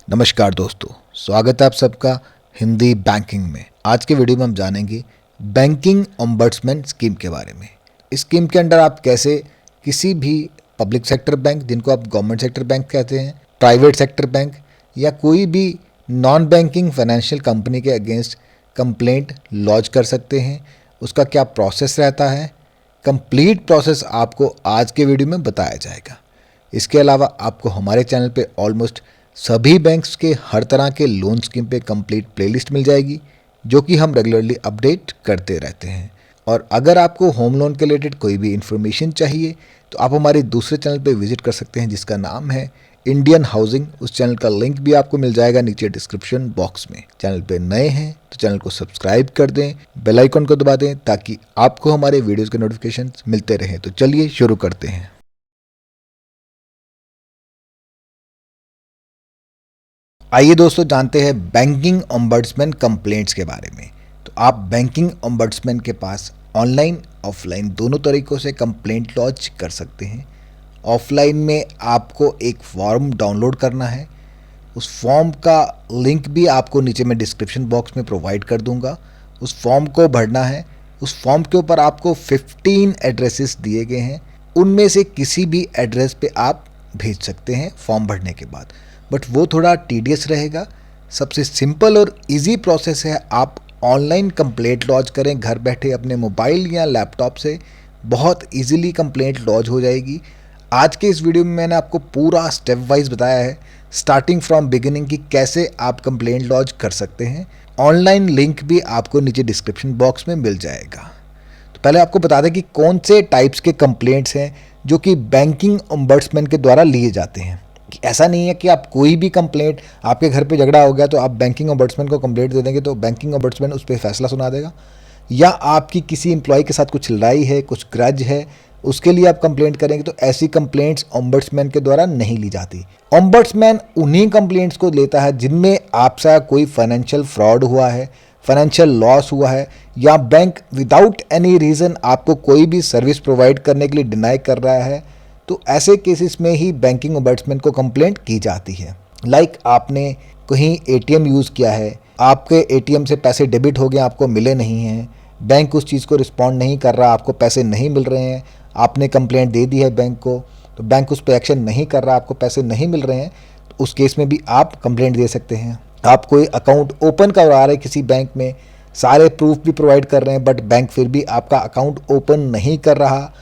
नमस्कार दोस्तों, स्वागत है आप सबका हिंदी बैंकिंग में। आज के वीडियो में हम जानेंगे बैंकिंग ओम्बड्समैन स्कीम के बारे में। इस स्कीम के अंडर आप कैसे किसी भी पब्लिक सेक्टर बैंक, जिनको आप गवर्नमेंट सेक्टर बैंक कहते हैं, प्राइवेट सेक्टर बैंक या कोई भी नॉन बैंकिंग फाइनेंशियल कंपनी के अगेंस्ट कंप्लेंट लॉन्च कर सकते हैं। उसका क्या प्रोसेस रहता है, कंप्लीट प्रोसेस आपको आज के वीडियो में बताया जाएगा। इसके अलावा आपको हमारे चैनल पे ऑलमोस्ट सभी बैंक्स के हर तरह के लोन स्कीम पे कंप्लीट प्लेलिस्ट मिल जाएगी, जो कि हम रेगुलरली अपडेट करते रहते हैं। और अगर आपको होम लोन के रिलेटेड कोई भी इन्फॉर्मेशन चाहिए तो आप हमारे दूसरे चैनल पे विजिट कर सकते हैं, जिसका नाम है इंडियन हाउसिंग। उस चैनल का लिंक भी आपको मिल जाएगा नीचे डिस्क्रिप्शन बॉक्स में। चैनल पे नए हैं तो चैनल को सब्सक्राइब कर दें, बेल आइकन को दबा दें ताकि आपको हमारे वीडियोज़ के नोटिफिकेशन मिलते रहें। तो चलिए शुरू करते हैं। आइए दोस्तों जानते हैं बैंकिंग ओम्बड्समैन कंप्लेंट्स के बारे में। तो आप बैंकिंग ओम्बड्समैन के पास ऑनलाइन ऑफलाइन दोनों तरीक़ों से कंप्लेंट लॉन्च कर सकते हैं। ऑफलाइन में आपको एक फॉर्म डाउनलोड करना है। उस फॉर्म का लिंक भी आपको नीचे मैं डिस्क्रिप्शन बॉक्स में प्रोवाइड कर दूंगा। उस फॉर्म को भरना है। उस फॉर्म के ऊपर आपको 15 एड्रेसेस दिए गए हैं, उनमें से किसी भी एड्रेस पे आप भेज सकते हैं फॉर्म भरने के बाद। बट वो थोड़ा टीडियस रहेगा। सबसे सिंपल और इजी प्रोसेस है, आप ऑनलाइन कंप्लेंट लॉन्च करें घर बैठे अपने मोबाइल या लैपटॉप से। बहुत इजीली कंप्लेंट लॉन्च हो जाएगी। आज के इस वीडियो में मैंने आपको पूरा स्टेप वाइज बताया है, स्टार्टिंग फ्रॉम बिगिनिंग, कि कैसे आप कंप्लेंट लॉन्च कर सकते हैं। ऑनलाइन लिंक भी आपको नीचे डिस्क्रिप्शन बॉक्स में मिल जाएगा। तो पहले आपको बता दें कि कौन से टाइप्स के कंप्लेंट्स हैं जो कि बैंकिंग ओम्बड्समैन के द्वारा लिए जाते हैं। ऐसा नहीं है कि आप कोई भी कंप्लेंट, आपके घर पे झगड़ा हो गया तो आप बैंकिंग ओम्बड्समैन को कंप्लेंट दे देंगे तो बैंकिंग ओम्बड्समैन उस पर फैसला सुना देगा। या आपकी किसी एम्प्लॉय के साथ कुछ लड़ाई है, कुछ ग्रज है, उसके लिए आप कंप्लेंट करेंगे तो ऐसी कंप्लेंट्स ओम्बड्समैन के द्वारा नहीं ली जाती। ओम्बड्समैन उन्हीं कंप्लेंट्स को लेता है जिनमें आपसे कोई फाइनेंशियल फ्रॉड हुआ है, फाइनेंशियल लॉस हुआ है, या बैंक विदाउट एनी रीज़न आपको कोई भी सर्विस प्रोवाइड करने के लिए डिनाई कर रहा है। तो ऐसे केसेस में ही बैंकिंग ओम्बड्समैन को कंप्लेंट की जाती है। लाइक आपने कहीं एटीएम यूज़ किया है, आपके एटीएम से पैसे डेबिट हो गए, आपको मिले नहीं हैं, बैंक उस चीज़ को रिस्पॉन्ड नहीं कर रहा, आपको पैसे नहीं मिल रहे हैं, आपने कंप्लेंट दे दी है बैंक को, तो बैंक उस पर एक्शन नहीं कर रहा, आपको पैसे नहीं मिल रहे हैं, तो उस केस में भी आप कंप्लेंट दे सकते हैं। आप कोई अकाउंट ओपन करवा रहे हैं किसी बैंक में, सारे प्रूफ भी प्रोवाइड कर रहे हैं, बट बैंक फिर भी आपका अकाउंट ओपन नहीं कर रहा,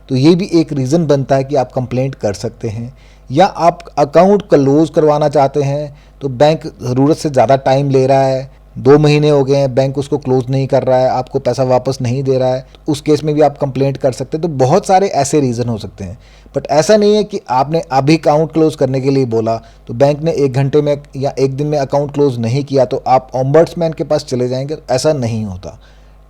तो ये भी एक रीज़न बनता है कि आप कंप्लेंट कर सकते हैं। या आप अकाउंट क्लोज करवाना चाहते हैं तो बैंक ज़रूरत से ज़्यादा टाइम ले रहा है, 2 महीने हो गए हैं, बैंक उसको क्लोज नहीं कर रहा है, आपको पैसा वापस नहीं दे रहा है, उस केस में भी आप कंप्लेंट कर सकते हैं। तो बहुत सारे ऐसे रीज़न हो सकते हैं। बट ऐसा नहीं है कि आपने अभी अकाउंट क्लोज करने के लिए बोला तो बैंक ने 1 घंटे में या 1 दिन में अकाउंट क्लोज नहीं किया तो आप ओम्बड्समैन के पास चले जाएंगे। ऐसा नहीं होता।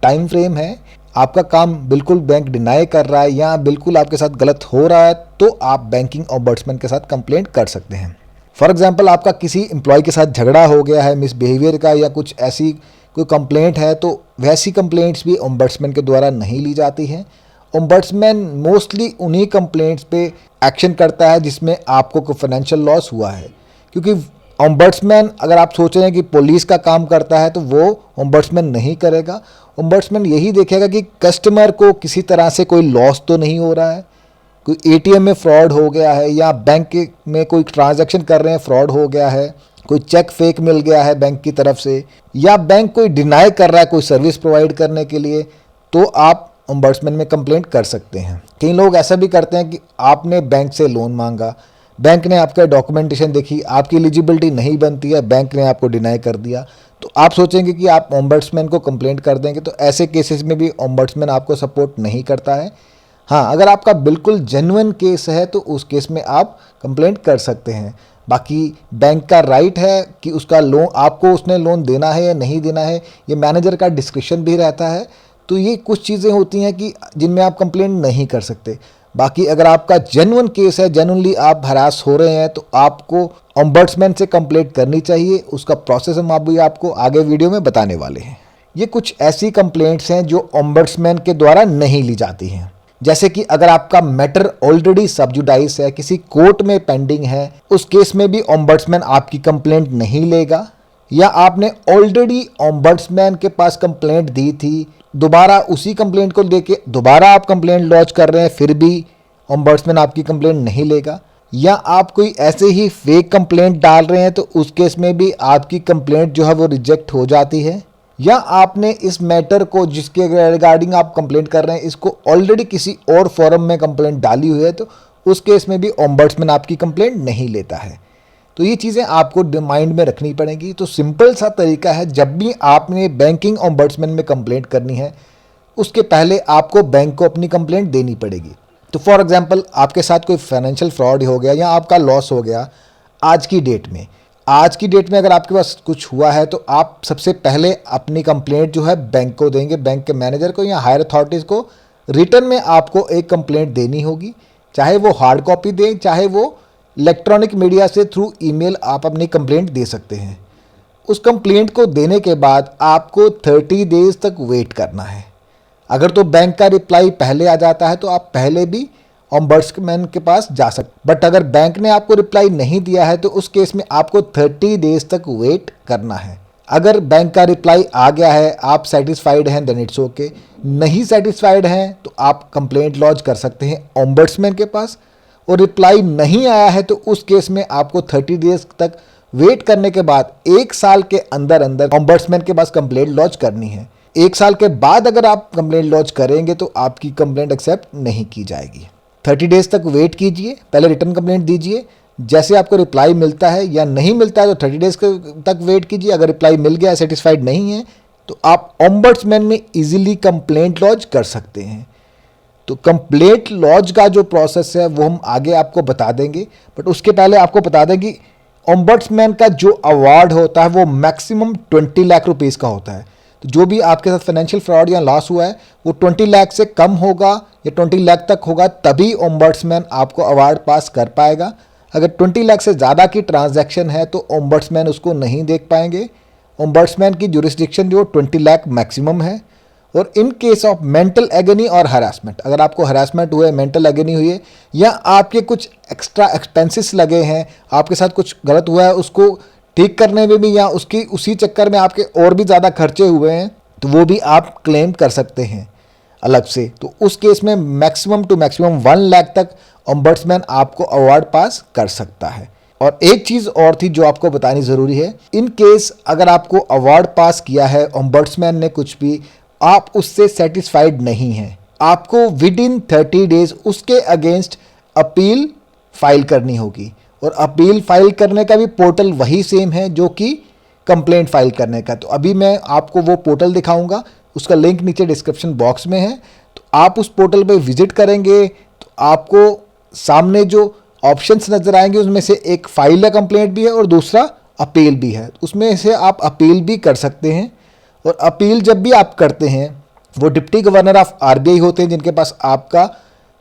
टाइम फ्रेम है। आपका काम बिल्कुल बैंक डिनाई कर रहा है या बिल्कुल आपके साथ गलत हो रहा है तो आप बैंकिंग ओम्बड्समैन के साथ कंप्लेंट कर सकते हैं। फॉर एग्जांपल, आपका किसी एम्प्लॉय के साथ झगड़ा हो गया है मिसबिहेवियर का, या कुछ ऐसी कोई कंप्लेंट है, तो वैसी कंप्लेंट्स भी ओम्बड्समैन के द्वारा नहीं ली जाती हैं। ओम्बड्समैन मोस्टली उन्हीं कंप्लेंट्स पे एक्शन करता है जिसमें आपको कोई फाइनेंशियल लॉस हुआ है। क्योंकि ओम्बड्समैन, अगर आप सोच रहे हैं कि पुलिस का काम करता है, तो वो ओम्बड्समैन नहीं करेगा। ओम्बड्समैन यही देखेगा कि कस्टमर को किसी तरह से कोई लॉस तो नहीं हो रहा है, कोई एटीएम में फ्रॉड हो गया है, या बैंक में कोई ट्रांजैक्शन कर रहे हैं फ्रॉड हो गया है, कोई चेक फेक मिल गया है बैंक की तरफ से, या बैंक कोई डिनाई कर रहा है कोई सर्विस प्रोवाइड करने के लिए, तो आप ओम्बड्समैन में कंप्लेंट कर सकते हैं। कई लोग ऐसा भी करते हैं कि आपने बैंक से लोन मांगा, बैंक ने आपका डॉक्यूमेंटेशन देखी, आपकी एलिजिबिलिटी नहीं बनती है, बैंक ने आपको डिनाई कर दिया, तो आप सोचेंगे कि आप ओम्बड्समैन को कंप्लेंट कर देंगे। तो ऐसे केसेस में भी ओम्बड्समैन आपको सपोर्ट नहीं करता है। हाँ, अगर आपका बिल्कुल जेन्युइन केस है तो उस केस में आप कंप्लेंट कर सकते हैं। बाकी बैंक का राइट है कि उसका लोन, आपको उसने लोन देना है या नहीं देना है, ये मैनेजर का डिस्क्रिप्शन भी रहता है। तो ये कुछ चीज़ें होती हैं कि जिनमें आप कंप्लेंट नहीं कर सकते। बाकी अगर आपका जेन्युइन केस है, जेन्युइनली आप हरास हो रहे हैं, तो आपको ओम्बड्समैन से कंप्लेंट करनी चाहिए। उसका प्रोसेस हम अभी आपको आगे वीडियो में बताने वाले हैं। ये कुछ ऐसी कंप्लेंट्स हैं जो ओम्बड्समैन के द्वारा नहीं ली जाती हैं। जैसे कि अगर आपका मैटर ऑलरेडी सब्जुडाइज है, किसी कोर्ट में पेंडिंग है, उस केस में भी ओम्बड्समैन आपकी कंप्लेंट नहीं लेगा। या आपने ऑलरेडी ओम्बड्समैन के पास कंप्लेंट दी थी, दोबारा उसी कंप्लेंट को लेके दोबारा आप कंप्लेंट लॉन्च कर रहे हैं, फिर भी ओम्बड्समैन आपकी कंप्लेंट नहीं लेगा। या आप कोई ऐसे ही फेक कंप्लेंट डाल रहे हैं तो उस केस में भी आपकी कंप्लेंट जो है वो रिजेक्ट हो जाती है। या आपने इस मैटर को जिसके रिगार्डिंग आप कंप्लेंट कर रहे हैं इसको ऑलरेडी किसी और फोरम में कंप्लेंट डाली हुई है तो उस केस में भी ओम्बड्समैन आपकी कंप्लेंट नहीं लेता है। तो ये चीज़ें आपको माइंड में रखनी पड़ेंगी। तो सिंपल सा तरीका है, जब भी आपने बैंकिंग ओम्बड्समैन में कंप्लेंट करनी है उसके पहले आपको बैंक को अपनी कंप्लेंट देनी पड़ेगी। तो फॉर एग्जांपल आपके साथ कोई फाइनेंशियल फ्रॉड हो गया या आपका लॉस हो गया आज की डेट में अगर आपके पास कुछ हुआ है तो आप सबसे पहले अपनी कंप्लेंट जो है बैंक को देंगे, बैंक के मैनेजर को या हायर अथॉरिटीज़ को। रिटर्न में आपको एक कंप्लेंट देनी होगी, चाहे वो हार्ड कॉपी दें, चाहे वो इलेक्ट्रॉनिक मीडिया से थ्रू ईमेल आप अपनी कंप्लेंट दे सकते हैं। उस कंप्लेंट को देने के बाद आपको 30 डेज तक वेट करना है। अगर तो बैंक का रिप्लाई पहले आ जाता है तो आप पहले भी ओम्बड्समैन के पास जा सकते, बट अगर बैंक ने आपको रिप्लाई नहीं दिया है तो उस केस में आपको 30 डेज तक वेट करना है। अगर बैंक का रिप्लाई आ गया है, आप सेटिस्फाइड हैं, देन इट्स ओके। नहीं सेटिस्फाइड हैं तो आप कंप्लेंट लॉन्च कर सकते हैं ओम्बड्समैन के पास। और रिप्लाई नहीं आया है तो उस केस में आपको 30 डेज तक वेट करने के बाद 1 साल के अंदर अंदर ओम्बड्समैन के पास कंप्लेंट लॉन्च करनी है। 1 साल के बाद अगर आप कंप्लेंट लॉन्च करेंगे तो आपकी कंप्लेंट एक्सेप्ट नहीं की जाएगी। 30 डेज तक वेट कीजिए, पहले रिटर्न कंप्लेंट दीजिए। जैसे आपको रिप्लाई मिलता है या नहीं मिलता है तो 30 डेज तक वेट कीजिए। अगर रिप्लाई मिल गया, सेटिस्फाइड नहीं है तो आप ओम्बड्समैन में इजीली कंप्लेंट लॉन्च कर सकते हैं। तो कंप्लेंट लॉन्च का जो प्रोसेस है वो हम आगे आपको बता देंगे, बट उसके पहले आपको बता दें कि ओम्बड्समैन का जो अवार्ड होता है वो मैक्सिमम 20 लाख रुपीज़ का होता है। तो जो भी आपके साथ फाइनेंशियल फ्रॉड या लॉस हुआ है वो 20 लाख से कम होगा या 20 लाख तक होगा, तभी ओम्बड्समैन आपको अवार्ड पास कर पाएगा। अगर 20 लाख से ज़्यादा की ट्रांजैक्शन है तो ओम्बड्समैन उसको नहीं देख पाएंगे। ओम्बड्समैन की जुरिस्डिक्शन जो 20 लाख मैक्सिमम है। और in case of mental agony और हरासमेंट, अगर आपको हरासमेंट हुए, मेंटल एगनी हुई है या आपके कुछ एक्स्ट्रा एक्सपेंसेस लगे हैं, आपके साथ कुछ गलत हुआ है उसको ठीक करने में भी या उसकी उसी चक्कर में आपके और भी ज़्यादा खर्चे हुए हैं तो वो भी आप क्लेम कर सकते हैं अलग से। तो उस केस में मैक्सिमम टू मैक्सिमम 1 लाख तक ओम्बड्समैन आपको अवार्ड पास कर सकता है। और एक चीज़ और थी जो आपको बतानी ज़रूरी है, इन केस अगर आपको अवार्ड पास किया है ओम्बड्समैन ने कुछ भी, आप उससे सेटिस्फाइड नहीं हैं, आपको विद इन 30 डेज उसके अगेंस्ट अपील फाइल करनी होगी। और अपील फाइल करने का भी पोर्टल वही सेम है जो कि कंप्लेंट फाइल करने का। तो अभी मैं आपको वो पोर्टल दिखाऊंगा, उसका लिंक नीचे डिस्क्रिप्शन बॉक्स में है। तो आप उस पोर्टल पे विजिट करेंगे तो आपको सामने जो ऑप्शंस नज़र आएंगे उसमें से एक फाइल या कंप्लेंट भी है और दूसरा अपील भी है। उसमें से आप अपील भी कर सकते हैं। और अपील जब भी आप करते हैं वो डिप्टी गवर्नर ऑफ आरबीआई होते हैं जिनके पास आपका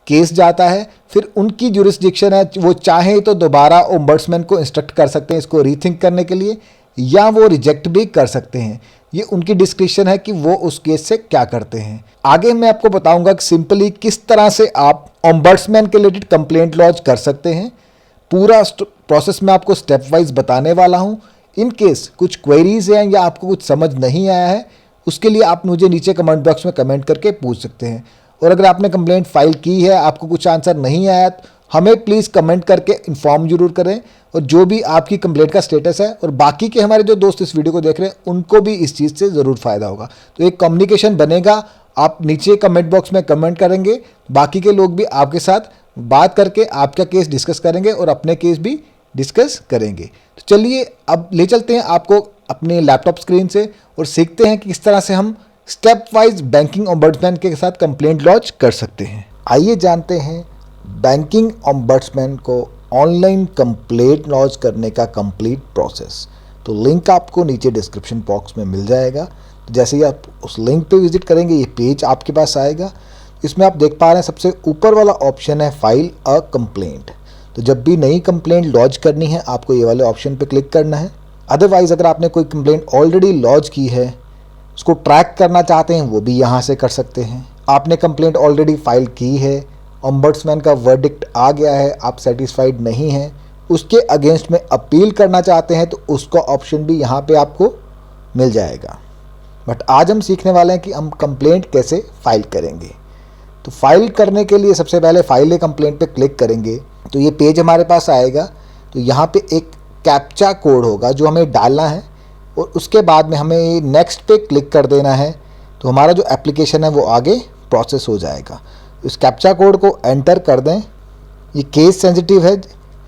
केस जाता है, फिर उनकी जुरिस्डिक्शन है, वो चाहे तो दोबारा ओम्बड्समैन को इंस्ट्रक्ट कर सकते हैं इसको रीथिंक करने के लिए, या वो रिजेक्ट भी कर सकते हैं। ये उनकी डिस्क्रिप्शन है कि वो उस केस से क्या करते हैं। आगे मैं आपको बताऊंगा कि सिंपली किस तरह से आप ओम्बड्समैन के रिलेटेड कंप्लेंट लॉन्च कर सकते हैं। पूरा प्रोसेस मैं आपको स्टेप वाइज बताने वाला हूँ। इन केस कुछ क्वेरीज हैं या आपको कुछ समझ नहीं आया है, उसके लिए आप मुझे नीचे कमेंट बॉक्स में कमेंट करके पूछ सकते हैं। और अगर आपने कंप्लेंट फाइल की है, आपको कुछ आंसर नहीं आया, हमें प्लीज़ कमेंट करके इन्फॉर्म जरूर करें। और जो भी आपकी कंप्लेंट का स्टेटस है, और बाकी के हमारे जो दोस्त इस वीडियो को देख रहे हैं उनको भी इस चीज़ से ज़रूर फ़ायदा होगा। तो एक कम्युनिकेशन बनेगा, आप नीचे कमेंट बॉक्स में कमेंट करेंगे, बाकी के लोग भी आपके साथ बात करके आपका केस डिस्कस करेंगे और अपने केस भी डिस्कस करेंगे। तो चलिए अब ले चलते हैं आपको अपने लैपटॉप स्क्रीन से और सीखते हैं कि किस तरह से हम स्टेप वाइज बैंकिंग ओम्बड्समैन के साथ कंप्लेंट लॉन्च कर सकते हैं। आइए जानते हैं बैंकिंग ओम्बड्समैन को ऑनलाइन कंप्लेंट लॉन्च करने का कंप्लीट प्रोसेस। तो लिंक आपको नीचे डिस्क्रिप्शन बॉक्स में मिल जाएगा। तो जैसे ही आप उस लिंक पे विजिट करेंगे ये पेज आपके पास आएगा। इसमें आप देख पा रहे हैं सबसे ऊपर वाला ऑप्शन है फाइल अ कंप्लेंट। तो जब भी नई कंप्लेंट लॉन्च करनी है आपको ये वाले ऑप्शन पे क्लिक करना है। अदरवाइज़ अगर आपने कोई कंप्लेंट ऑलरेडी लॉन्च की है, उसको ट्रैक करना चाहते हैं, वो भी यहाँ से कर सकते हैं। आपने कंप्लेंट ऑलरेडी फाइल की है, ओम्बड्समैन का वर्डिक्ट आ गया है, आप सेटिस्फाइड नहीं हैं, उसके अगेंस्ट में अपील करना चाहते हैं तो उसका ऑप्शन भी यहाँ पे आपको मिल जाएगा। बट आज हम सीखने वाले हैं कि हम कंप्लेंट कैसे फाइल करेंगे। तो फाइल करने के लिए सबसे पहले फाइल ए कंप्लेंट पे क्लिक करेंगे तो ये पेज हमारे पास आएगा। तो यहाँ पे एक कैप्चा कोड होगा जो हमें डालना है और उसके बाद में हमें नेक्स्ट पे क्लिक कर देना है। तो हमारा जो एप्लीकेशन है वो आगे प्रोसेस हो जाएगा। इस कैप्चा कोड को एंटर कर दें। ये केस सेंसिटिव है,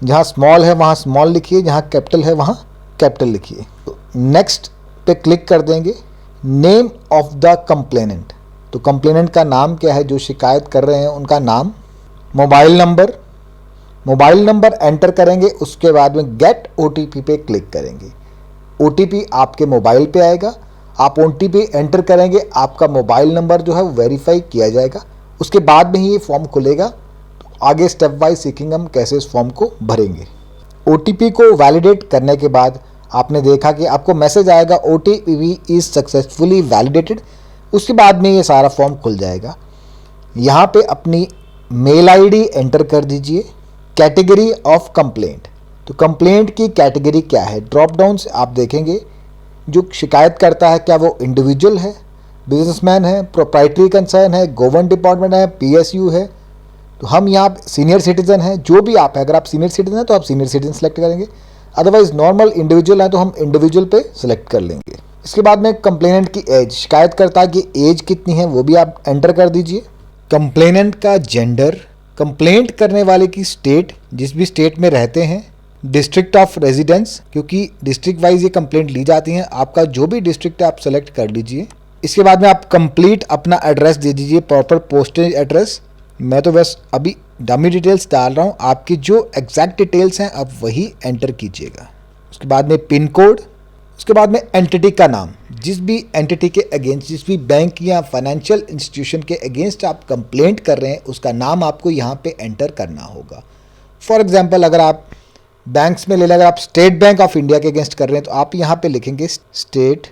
जहाँ स्मॉल है वहाँ स्मॉल लिखिए, जहाँ कैपिटल है वहाँ कैपिटल लिखिए। तो नेक्स्ट पे क्लिक कर देंगे। नेम ऑफ द कंप्लेनेंट, तो कंप्लेनेंट का नाम क्या है, जो शिकायत कर रहे हैं उनका नाम, मोबाइल नंबर एंटर करेंगे। उसके बाद में गेट OTP पे क्लिक करेंगे। OTP आपके मोबाइल पे आएगा, आप OTP एंटर करेंगे, आपका मोबाइल नंबर जो है वो वेरीफाई किया जाएगा। उसके बाद में ही ये फॉर्म खुलेगा। तो आगे स्टेप वाइज सीखेंगे हम कैसे इस फॉर्म को भरेंगे। OTP को वैलिडेट करने के बाद आपने देखा कि आपको मैसेज आएगा OTP इज सक्सेसफुली वैलिडेटेड। उसके बाद में ये सारा फॉर्म खुल जाएगा। यहाँ पे अपनी मेल ID एंटर कर दीजिए। कैटेगरी ऑफ कंप्लेंट, तो कंप्लेंट की कैटेगरी क्या है, ड्रॉप डाउन से आप देखेंगे जो शिकायत करता है क्या वो इंडिविजुअल है, बिजनेसमैन है, प्रोप्राइटरी कंसर्न है, गवर्नमेंट डिपार्टमेंट है, PSU है। तो हम यहाँ सीनियर सिटीजन हैं, जो भी आप है, अगर आप सीनियर सिटीजन हैं तो आप सीनियर सिटीजन सेलेक्ट करेंगे, अदरवाइज नॉर्मल इंडिविजुअल है तो हम इंडिविजुअल पे सेलेक्ट कर लेंगे। इसके बाद में कंप्लेनेंट की एज, शिकायतकर्ता की एज कितनी है वो भी आप एंटर कर दीजिए। कंप्लेनेंट का जेंडर, कंप्लेंट करने वाले की स्टेट, जिस भी स्टेट में रहते हैं, डिस्ट्रिक्ट ऑफ रेजिडेंस, क्योंकि डिस्ट्रिक्ट वाइज ये कंप्लेंट ली जाती हैं, आपका जो भी डिस्ट्रिक्ट है आप सेलेक्ट कर लीजिए। इसके बाद में आप कंप्लीट अपना एड्रेस दे दीजिए, प्रॉपर पोस्टेज एड्रेस। मैं तो बस अभी डमी डिटेल्स डाल रहा हूँ, आपकी जो एग्जैक्ट डिटेल्स हैं आप वही एंटर कीजिएगा। उसके बाद में पिन कोड, उसके बाद में एंटिटी का नाम, जिस भी एंटिटी के अगेंस्ट, जिस भी बैंक या फाइनेंशियल इंस्टीट्यूशन के अगेंस्ट आप कंप्लेंट कर रहे हैं उसका नाम आपको यहाँ पे एंटर करना होगा। फॉर एग्जांपल अगर आप बैंक्स में ले लें, अगर आप स्टेट बैंक ऑफ इंडिया के अगेंस्ट कर रहे हैं तो आप यहाँ पे लिखेंगे स्टेट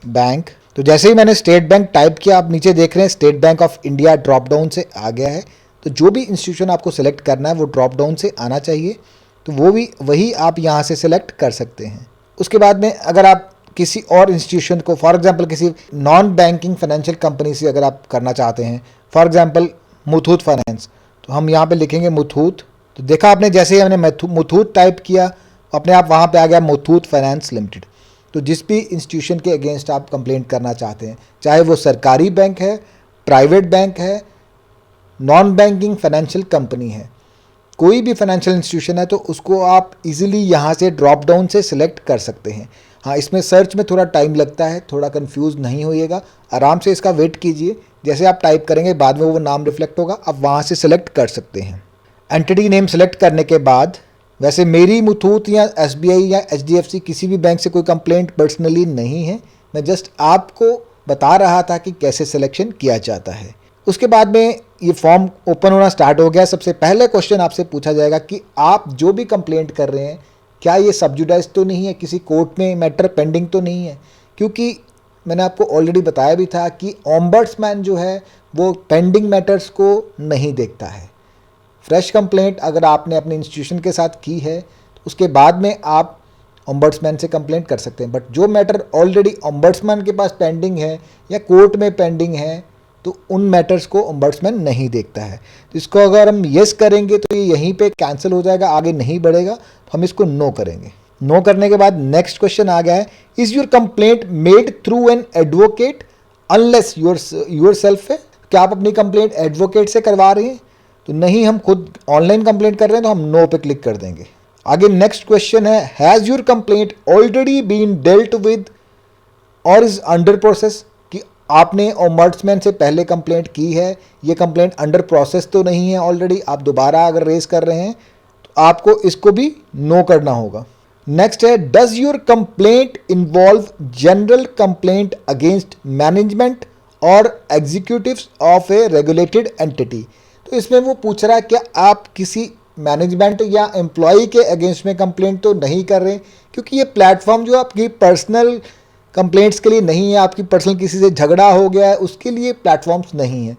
बैंक। तो जैसे ही मैंने स्टेट बैंक टाइप किया, आप नीचे देख रहे हैं state bank of India drop down से आ गया है। तो जो भी इंस्टीट्यूशन आपको सेलेक्ट करना है वो ड्रॉप डाउन से आना चाहिए, तो वो भी वही आप यहाँ से सेलेक्ट कर सकते हैं। उसके बाद में अगर आप किसी और इंस्टीट्यूशन को, फॉर एग्जांपल किसी नॉन बैंकिंग फाइनेंशियल कंपनी से अगर आप करना चाहते हैं, फॉर एग्जांपल मुथूट फाइनेंस, तो हम यहाँ पे लिखेंगे मुथूट। तो देखा आपने, जैसे ही हमने मुथूट टाइप किया अपने आप वहाँ पे आ गया मुथूट फाइनेंस लिमिटेड। तो जिस भी इंस्टीट्यूशन के अगेंस्ट आप कंप्लेंट करना चाहते हैं, चाहे वो सरकारी बैंक है, प्राइवेट बैंक है, नॉन बैंकिंग फाइनेंशियल कंपनी है, कोई भी फाइनेंशियल इंस्टीट्यूशन है, तो उसको आप इजीली यहाँ से ड्रॉप डाउन से सिलेक्ट कर सकते हैं। हाँ, इसमें सर्च में थोड़ा टाइम लगता है, थोड़ा कंफ्यूज नहीं होइएगा, आराम से इसका वेट कीजिए। जैसे आप टाइप करेंगे बाद में वो नाम रिफ्लेक्ट होगा, आप वहाँ से सिलेक्ट कर सकते हैं। एंटिटी नेम सेलेक्ट करने के बाद, वैसे मेरी मुथूट या SBI या HDFC किसी भी बैंक से कोई कंप्लेंट पर्सनली नहीं है, मैं जस्ट आपको बता रहा था कि कैसे सिलेक्शन किया जाता है। उसके बाद में ये फॉर्म ओपन होना स्टार्ट हो गया। सबसे पहले क्वेश्चन आपसे पूछा जाएगा कि आप जो भी कंप्लेंट कर रहे हैं क्या ये सब्जुडाइज तो नहीं है, किसी कोर्ट में मैटर पेंडिंग तो नहीं है, क्योंकि मैंने आपको ऑलरेडी बताया भी था कि ओम्बड्समैन जो है वो पेंडिंग मैटर्स को नहीं देखता है। फ्रेश कंप्लेंट अगर आपने अपने इंस्टीट्यूशन के साथ की है तो उसके बाद में आप ओम्बड्समैन से कंप्लेंट कर सकते हैं, बट जो मैटर ऑलरेडी ओम्बड्समैन के पास पेंडिंग है या कोर्ट में पेंडिंग है तो उन मैटर्स को ओम्बड्समैन नहीं देखता है। तो इसको अगर हम येस करेंगे तो ये यहीं पे कैंसिल हो जाएगा, आगे नहीं बढ़ेगा, तो हम इसको नो करेंगे। नो करने के बाद नेक्स्ट क्वेश्चन आ गया है, is your complaint made through an advocate unless your self है, क्या आप अपनी कंप्लेंट एडवोकेट से करवा रहे हैं? तो नहीं, हम खुद ऑनलाइन कंप्लेंट कर रहे हैं तो हम नो पे क्लिक कर देंगे। आगे नेक्स्ट क्वेश्चन है, has your complaint already been dealt with और इज अंडर प्रोसेस, कि आपने ओम्बड्समैन से पहले कंप्लेंट की है, ये कंप्लेंट अंडर प्रोसेस तो नहीं है ऑलरेडी, आप दोबारा अगर रेज कर रहे हैं तो आपको इसको भी नो करना होगा। नेक्स्ट है, does your complaint involve general complaint against management और executives of a regulated entity. तो इसमें वो पूछ रहा है क्या आप किसी मैनेजमेंट या एम्प्लॉय के अगेंस्ट में कंप्लेंट तो नहीं कर रहे, क्योंकि ये प्लेटफॉर्म जो आपकी पर्सनल कंप्लेंट्स के लिए नहीं है, आपकी पर्सनल किसी से झगड़ा हो गया है उसके लिए प्लेटफॉर्म्स नहीं है।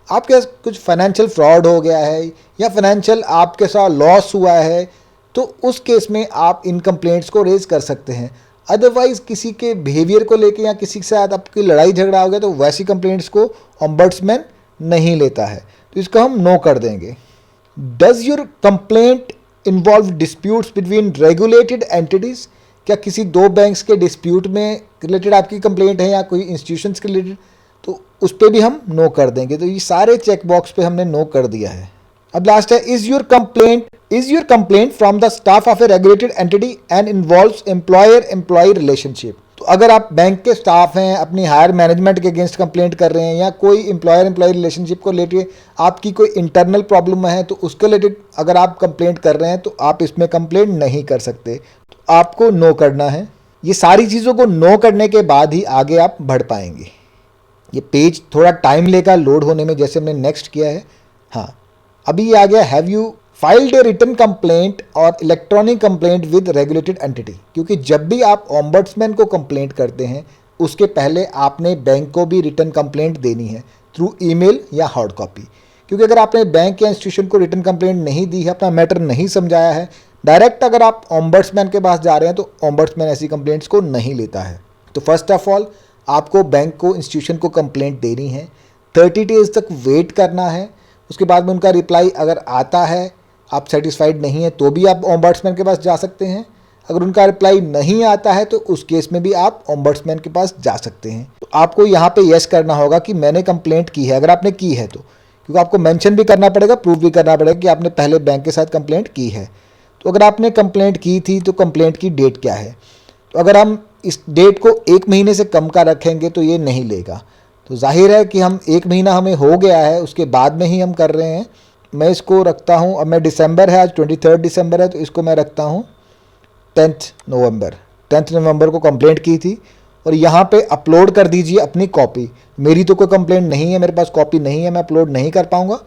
आपके साथ कुछ फाइनेंशियल फ्रॉड हो गया है या फाइनेंशियल आपके साथ लॉस हुआ है तो उस केस में आप इन कंप्लेंट्स को रेज कर सकते हैं। अदरवाइज किसी के बिहेवियर को लेके या किसी के साथ आपकी लड़ाई झगड़ा हो गया तो वैसी कंप्लेंट्स को ओम्बड्समैन नहीं लेता है, तो इसको हम नो कर देंगे। Does your complaint involve disputes between regulated entities? क्या किसी दो बैंक्स के डिस्प्यूट में रिलेटेड आपकी कंप्लेंट है या कोई इंस्टीट्यूशंस के रिलेटेड, तो उस पर भी हम नो कर देंगे। तो ये सारे चेक बॉक्स पे हमने नो कर दिया है। अब लास्ट है, is your complaint from the staff of a regulated entity and involves employer employee relationship? तो अगर आप बैंक के स्टाफ हैं, अपनी हायर मैनेजमेंट के अगेंस्ट कंप्लेंट कर रहे हैं या कोई एम्प्लॉयर एम्प्लॉय रिलेशनशिप को रिलेटेड आपकी कोई इंटरनल प्रॉब्लम है तो उसके रिलेटेड अगर आप कंप्लेंट कर रहे हैं तो आप इसमें कंप्लेंट नहीं कर सकते, तो आपको नो करना है। ये सारी चीज़ों को नो करने के बाद ही आगे आप बढ़ पाएंगे। ये पेज थोड़ा टाइम लेगा लोड होने में, जैसे हमने नेक्स्ट किया है। हाँ, अभी ये आ गया, have you filed a written complaint or electronic complaint with regulated entity? क्योंकि जब भी आप ओम्बड्समैन को कंप्लेंट करते हैं उसके पहले आपने बैंक को भी रिटन कंप्लेंट देनी है थ्रू ईमेल या हार्ड कॉपी। क्योंकि अगर आपने बैंक या इंस्टीट्यूशन को रिटन कंप्लेंट नहीं दी है, अपना मैटर नहीं समझाया है, डायरेक्ट अगर आप ओम्बड्समैन के पास जा रहे हैं तो ओम्बड्समैन ऐसी कंप्लेंट्स को नहीं लेता है। तो फर्स्ट ऑफ ऑल आपको बैंक को, इंस्टीट्यूशन को कंप्लेंट देनी है, 30 डेज तक वेट करना है। उसके बाद में उनका रिप्लाई अगर आता है, आप सेटिस्फाइड नहीं है तो भी आप ओम्बड्समैन के पास जा सकते हैं। अगर उनका रिप्लाई नहीं आता है तो उस केस में भी आप ओम्बड्समैन के पास जा सकते हैं। तो आपको यहाँ पे यस करना होगा कि मैंने कंप्लेंट की है, अगर आपने की है तो, क्योंकि आपको मेंशन भी करना पड़ेगा, प्रूफ भी करना पड़ेगा कि आपने पहले बैंक के साथ कंप्लेंट की है। तो अगर आपने कंप्लेंट की थी तो कंप्लेंट की डेट क्या है? तो अगर हम इस डेट को 1 महीने से कम का रखेंगे तो ये नहीं लेगा। तो जाहिर है कि हम 1 महीना हमें हो गया है उसके बाद में ही हम कर रहे हैं। मैं इसको रखता हूँ, अब मैं दिसंबर है, आज 23 दिसंबर है, तो इसको मैं रखता हूँ 10 नवंबर। 10 नवंबर को कंप्लेंट की थी और यहाँ पे अपलोड कर दीजिए अपनी कॉपी। मेरी तो कोई कंप्लेंट नहीं है, मेरे पास कॉपी नहीं है, मैं अपलोड नहीं कर पाऊँगा।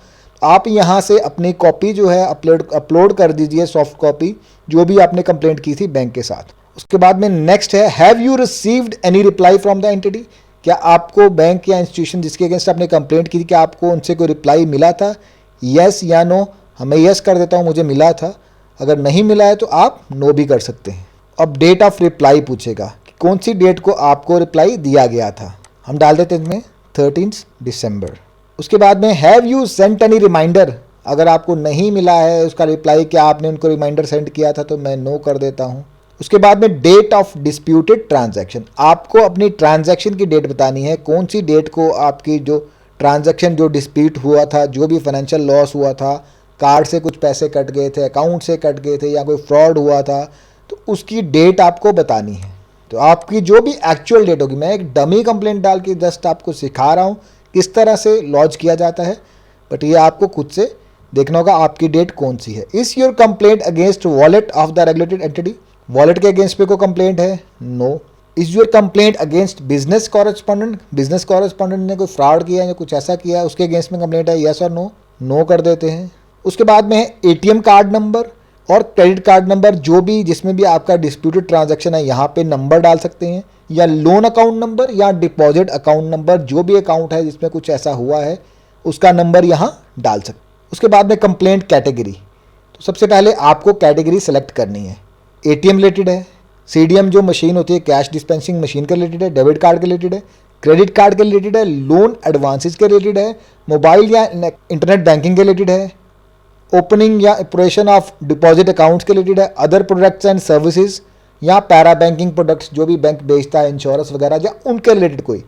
आप यहाँ से अपनी कॉपी जो है अपलोड कर दीजिए, सॉफ्ट कॉपी, जो भी आपने कंप्लेंट की थी बैंक के साथ। उसके बाद में नेक्स्ट है, have you received any reply from the entity? क्या आपको बैंक या इंस्टीट्यूशन जिसके अगेंस्ट आपने कंप्लेंट की थी, क्या आपको उनसे कोई रिप्लाई मिला था? यस या नो? मैं यस कर देता हूँ, मुझे मिला था। अगर नहीं मिला है तो आप नो भी कर सकते हैं। अब डेट ऑफ रिप्लाई पूछेगा कि कौन सी डेट को आपको रिप्लाई दिया गया था। हम डाल देते हैं इसमें 13 दिसंबर। उसके बाद में have you sent any reminder? अगर आपको नहीं मिला है उसका रिप्लाई, क्या आपने उनको रिमाइंडर सेंड किया था, तो मैं नो कर देता हूँ। उसके बाद में डेट ऑफ डिस्प्यूटेड ट्रांजैक्शन, आपको अपनी ट्रांजैक्शन की डेट बतानी है, कौन सी डेट को आपकी जो ट्रांजैक्शन जो डिस्प्यूट हुआ था, जो भी फाइनेंशियल लॉस हुआ था, कार्ड से कुछ पैसे कट गए थे, अकाउंट से कट गए थे या कोई फ्रॉड हुआ था, तो उसकी डेट आपको बतानी है। तो आपकी जो भी एक्चुअल डेट होगी, मैं एक डमी कंप्लेंट डाल के जस्ट आपको सिखा रहा हूँ किस तरह से लॉन्च किया जाता है, बट ये आपको खुद से देखना होगा आपकी डेट कौन सी है। Is your complaint against wallet of the regulated entity? Wallet के अगेंस्ट पे कोई कंप्लेंट है? No. Is your complaint against business correspondent? Business correspondent ने कोई फ्रॉड किया है या कुछ ऐसा किया है, उसके अगेंस्ट में कंप्लेंट है? यस और नो? नो कर देते हैं। उसके बाद में है एटीएम कार्ड नंबर और क्रेडिट कार्ड नंबर, जो भी जिसमें भी आपका डिस्प्यूटेड ट्रांजैक्शन है यहाँ पे नंबर डाल सकते हैं, या लोन अकाउंट नंबर या डिपॉजिट अकाउंट नंबर, जो भी अकाउंट है जिसमें कुछ ऐसा हुआ है उसका नंबर यहाँ डाल सकते हैं। उसके बाद में कंप्लेंट कैटेगरी, तो सबसे पहले आपको कैटेगरी सेलेक्ट करनी है। एटीएम रिलेटेड है, सीडीएम जो मशीन होती है कैश डिस्पेंसिंग मशीन के रिलेटेड है, डेबिट कार्ड के रिलेटेड है, क्रेडिट कार्ड के रिलेटेड है, लोन एडवांसेस के रिलेटेड है, मोबाइल या इंटरनेट बैंकिंग के रिलेटेड है, ओपनिंग या ऑपरेशन ऑफ डिपॉजिट अकाउंट्स के रिलेटेड है, अदर प्रोडक्ट्स एंड सर्विसेज या पैरा बैंकिंग प्रोडक्ट्स जो भी बैंक बेचता है, इंश्योरेंस वगैरह, या उनके रिलेटेड कोई,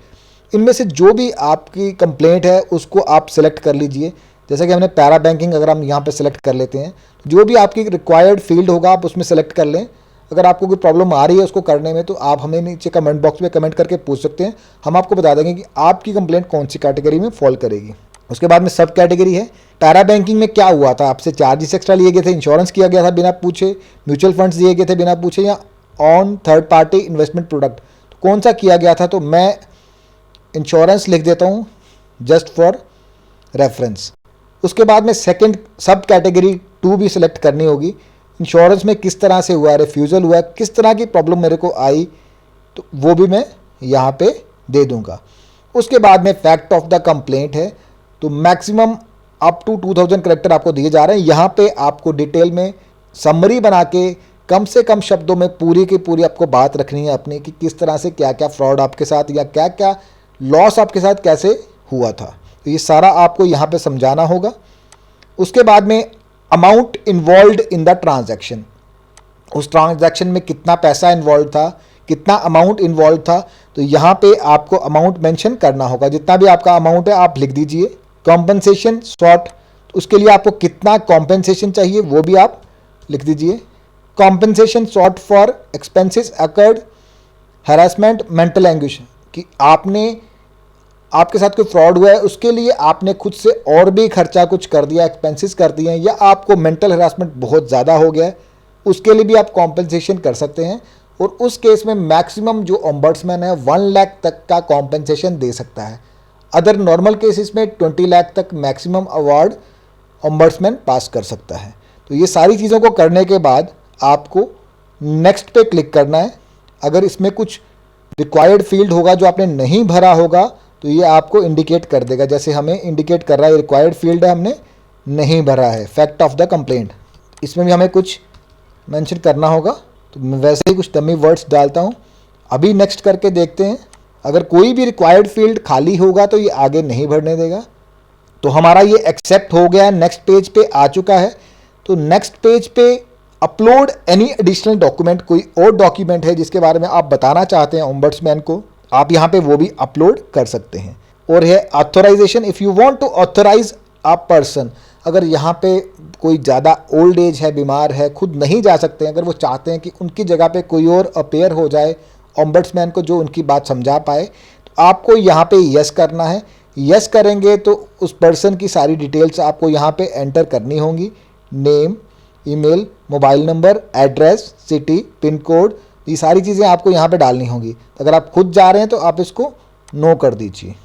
इनमें से जो भी आपकी कंप्लेंट है उसको आप सेलेक्ट कर लीजिए। जैसे कि हमने पैरा बैंकिंग अगर हम यहाँ पे सेलेक्ट कर लेते हैं, जो भी आपकी रिक्वायर्ड फील्ड होगा आप उसमें सेलेक्ट कर लें। अगर आपको कोई प्रॉब्लम आ रही है उसको करने में तो आप हमें नीचे कमेंट बॉक्स में कमेंट करके पूछ सकते हैं, हम आपको बता देंगे कि आपकी कंप्लेंट कौन सी कैटेगरी में फॉल करेगी। उसके बाद में सब कैटेगरी है, पैरा बैंकिंग में क्या हुआ था, आपसे चार्जेस एक्स्ट्रा लिए गए थे, इंश्योरेंस किया गया था बिना पूछे, म्यूचुअल फंड्स दिए गए थे बिना पूछे, या on third party investment product, तो कौन सा किया गया था, तो मैं इंश्योरेंस लिख देता हूँ जस्ट फॉर रेफरेंस। उसके बाद में सेकंड सब कैटेगरी 2 भी सिलेक्ट करनी होगी, इंश्योरेंस में किस तरह से हुआ, रिफ्यूज़ल हुआ, किस तरह की प्रॉब्लम मेरे को आई, तो वो भी मैं यहाँ पे दे दूंगा। उसके बाद में फैक्ट ऑफ द कंप्लेंट है, तो मैक्सिमम अप टू 2000 कैरेक्टर आपको दिए जा रहे हैं। यहाँ पे आपको डिटेल में समरी बना के कम से कम शब्दों में पूरी की पूरी आपको बात रखनी है अपनी, कि किस तरह से क्या क्या फ्रॉड आपके साथ या क्या क्या लॉस आपके साथ कैसे हुआ था। तो ये सारा आपको यहाँ पे समझाना होगा। उसके बाद में amount involve in the transaction, उस ट्रांजैक्शन में कितना पैसा इन्वॉल्व था, कितना अमाउंट इन्वॉल्व था, तो यहाँ पे आपको अमाउंट मेंशन करना होगा। जितना भी आपका अमाउंट है आप लिख दीजिए। कॉम्पनसेशन शॉर्ट, उसके लिए आपको कितना कॉम्पनसेशन चाहिए वो भी आप लिख दीजिए। Compensation short for expenses occurred, harassment, mental anguish, कि आपके साथ कोई फ्रॉड हुआ है उसके लिए आपने खुद से और भी खर्चा कुछ कर दिया, एक्सपेंसेस कर दिए हैं, या आपको मेंटल हरासमेंट बहुत ज़्यादा हो गया है, उसके लिए भी आप कॉम्पनसेशन कर सकते हैं। और उस केस में मैक्सिमम जो ओम्बड्समैन है 1 लाख तक का कॉम्पनसेशन दे सकता है। अदर नॉर्मल केसेस में 20 लाख तक मैक्सिमम अवार्ड ओम्बड्समैन पास कर सकता है। तो ये सारी चीज़ों को करने के बाद आपको नेक्स्ट पे क्लिक करना है। अगर इसमें कुछ रिक्वायर्ड फील्ड होगा जो आपने नहीं भरा होगा तो ये आपको इंडिकेट कर देगा, जैसे हमें इंडिकेट कर रहा है रिक्वायर्ड फील्ड है, हमने नहीं भरा है। फैक्ट ऑफ द कंप्लेंट, इसमें भी हमें कुछ मेंशन करना होगा, तो मैं वैसे ही कुछ डमी वर्ड्स डालता हूँ। अभी नेक्स्ट करके देखते हैं। अगर कोई भी रिक्वायर्ड फील्ड खाली होगा तो ये आगे नहीं भरने देगा। तो हमारा ये एक्सेप्ट हो गया, नेक्स्ट पेज पे आ चुका है। तो नेक्स्ट पेज पे अपलोड एनी एडिशनल डॉक्यूमेंट, कोई और डॉक्यूमेंट है जिसके बारे में आप बताना चाहते हैं ओम्बड्समैन को, आप यहाँ पे वो भी अपलोड कर सकते हैं। और है authorization, if you want to authorize a person, अगर यहाँ पे कोई ज़्यादा ओल्ड एज है, बीमार है, खुद नहीं जा सकते हैं, अगर वो चाहते हैं कि उनकी जगह पे कोई और अपेयर हो जाए ओम्बड्समैन को जो उनकी बात समझा पाए, तो आपको यहाँ पे यस करना है। यस करेंगे तो उस पर्सन की सारी डिटेल्स आपको यहाँ पे एंटर करनी होंगी, name, email, mobile number, address, city, pin code, ये सारी चीज़ें आपको यहाँ पे डालनी होंगी। तो अगर आप खुद जा रहे हैं तो आप इसको नो कर दीजिए।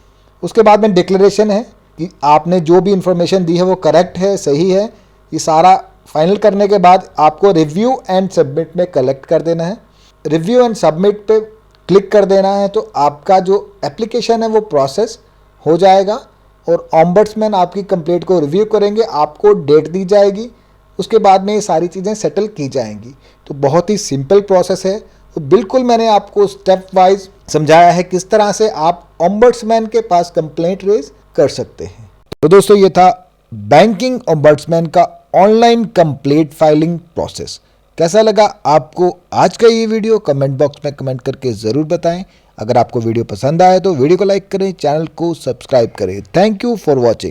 उसके बाद में डिक्लेरेशन है कि आपने जो भी इंफॉर्मेशन दी है वो करेक्ट है, सही है। ये सारा फाइनल करने के बाद आपको रिव्यू एंड सबमिट में कलेक्ट कर देना है। रिव्यू एंड सबमिट पे क्लिक कर देना है, तो आपका जो एप्लीकेशन है वो प्रोसेस हो जाएगा और ओम्बड्समैन आपकी कंप्लेंट को रिव्यू करेंगे, आपको डेट दी जाएगी, उसके बाद में ये सारी चीज़ें सेटल की जाएंगी। तो बहुत ही सिंपल प्रोसेस है। तो बिल्कुल मैंने आपको स्टेप वाइज समझाया है किस तरह से आप ओम्बड्समैन के पास कंप्लेंट रेज कर सकते हैं। तो दोस्तों ये था बैंकिंग ओम्बड्समैन का ऑनलाइन कंप्लेंट फाइलिंग प्रोसेस। कैसा लगा आपको आज का ये वीडियो, कमेंट बॉक्स में कमेंट करके ज़रूर बताएं। अगर आपको वीडियो पसंद आए तो वीडियो को लाइक करें, चैनल को सब्सक्राइब करें। Thank you for watching.